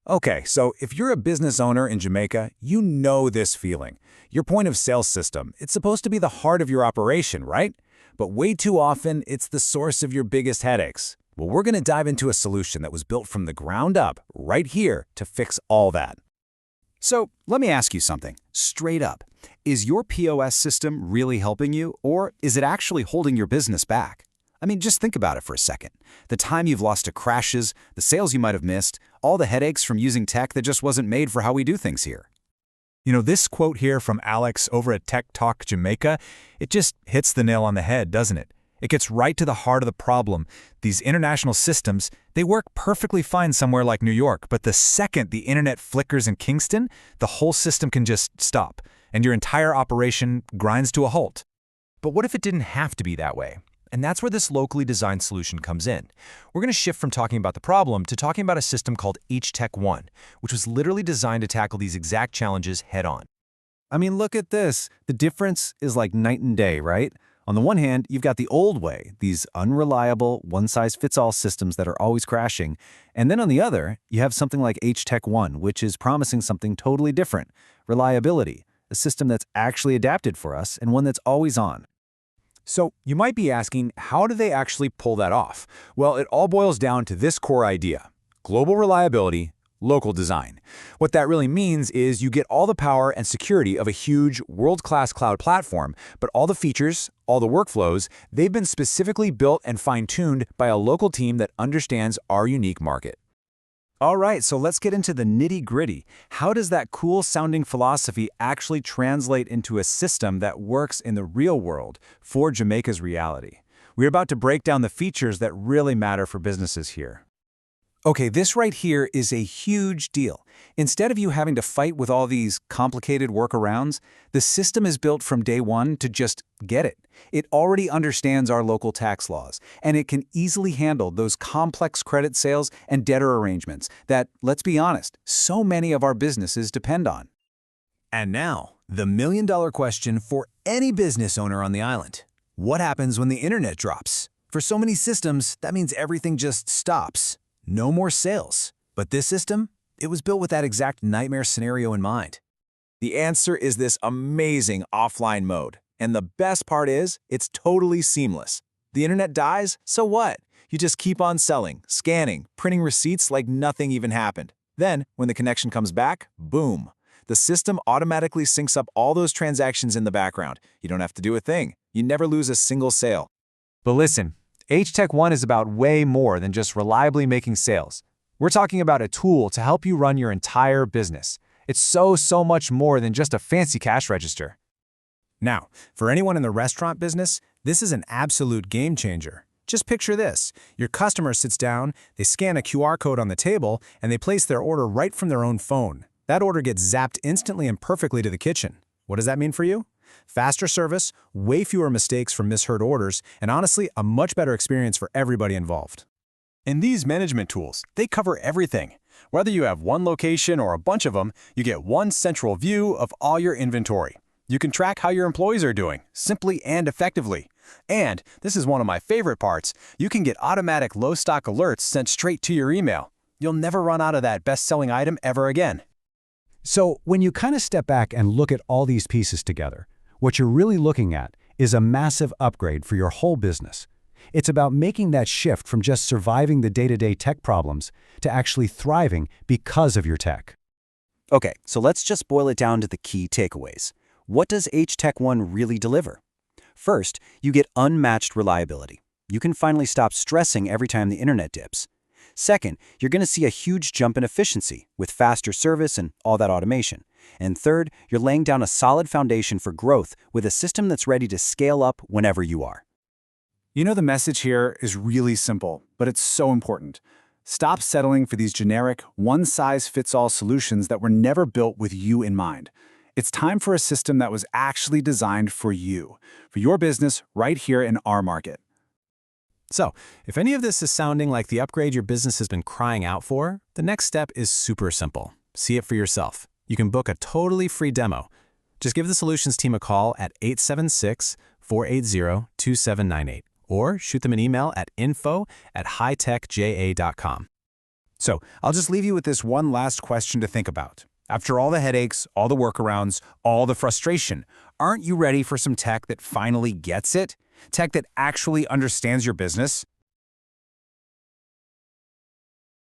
Okay, so if you're a business owner in Jamaica, you know this feeling. Your point of sale system, it's supposed to be the heart of your operation, right? But way too often, it's the source of your biggest headaches. Well, we're going to dive into a solution that was built from the ground up, right here, to fix all that. So let me ask you something, straight up. Is your POS system really helping you, or is it actually holding your business back? I mean, just think about it for a second. The time you've lost to crashes, the sales you might have missed, all the headaches from using tech that just wasn't made for how we do things here. You know, this quote here from Alex over at HIGH-TECH Jamaica, it just hits the nail on the head, doesn't it? It gets right to the heart of the problem. These international systems, they work perfectly fine somewhere like New York, but the second the internet flickers in Kingston, the whole system can just stop, and your entire operation grinds to a halt. But what if it didn't have to be that way? And that's where this locally designed solution comes in. We're going to shift from talking about the problem to talking about a system called HIGH-TECH One, which was literally designed to tackle these exact challenges head-on. I mean, look at this. The difference is like night and day, right? On the one hand, you've got the old way, these unreliable, one-size-fits-all systems that are always crashing. And then on the other, you have something like HIGH-TECH One, which is promising something totally different, reliability, a system that's actually adapted for us and one that's always on. So you might be asking, how do they actually pull that off? Well, it all boils down to this core idea: global reliability, local design. What that really means is you get all the power and security of a huge, world-class cloud platform, but all the features, all the workflows, they've been specifically built and fine-tuned by a local team that understands our unique market. All right, so let's get into the nitty-gritty. How does that cool-sounding philosophy actually translate into a system that works in the real world for Jamaica's reality? We're about to break down the features that really matter for businesses here. Okay, this right here is a huge deal. Instead of you having to fight with all these complicated workarounds, the system is built from day one to just get it. It already understands our local tax laws, and it can easily handle those complex credit sales and debtor arrangements that, let's be honest, so many of our businesses depend on. And now, the million-dollar question for any business owner on the island. What happens when the internet drops? For so many systems, that means everything just stops. No more sales. But this system, it was built with that exact nightmare scenario in mind. The answer is this amazing offline mode. And the best part is, it's totally seamless. The internet dies, so what? You just keep on selling, scanning, printing receipts like nothing even happened. Then, when the connection comes back, boom. The system automatically syncs up all those transactions in the background. You don't have to do a thing. You never lose a single sale. But listen, HIGH-TECH One is about way more than just reliably making sales. We're talking about a tool to help you run your entire business. It's so much more than just a fancy cash register. Now, for anyone in the restaurant business, this is an absolute game changer. Just picture this. Your customer sits down, they scan a QR code on the table, and they place their order right from their own phone. That order gets zapped instantly and perfectly to the kitchen. What does that mean for you? Faster service, way fewer mistakes from misheard orders, and honestly, a much better experience for everybody involved. And these management tools, they cover everything. Whether you have one location or a bunch of them, you get one central view of all your inventory. You can track how your employees are doing, simply and effectively. And, this is one of my favorite parts, you can get automatic low stock alerts sent straight to your email. You'll never run out of that best-selling item ever again. So, when you kind of step back and look at all these pieces together, what you're really looking at is a massive upgrade for your whole business. It's about making that shift from just surviving the day-to-day tech problems to actually thriving because of your tech. Okay, so let's just boil it down to the key takeaways. What does HIGH-TECH One really deliver? First, you get unmatched reliability. You can finally stop stressing every time the internet dips. Second, you're going to see a huge jump in efficiency with faster service and all that automation. And third, you're laying down a solid foundation for growth with a system that's ready to scale up whenever you are. You know, the message here is really simple, but it's so important. Stop settling for these generic, one-size-fits-all solutions that were never built with you in mind. It's time for a system that was actually designed for you, for your business right here in our market. So, if any of this is sounding like the upgrade your business has been crying out for, the next step is super simple. See it for yourself. You can book a totally free demo. Just give the solutions team a call at 876-480-2798 or shoot them an email at info@hightechja.com. So I'll just leave you with this one last question to think about. After all the headaches, all the workarounds, all the frustration, aren't you ready for some tech that finally gets it? Tech that actually understands your business?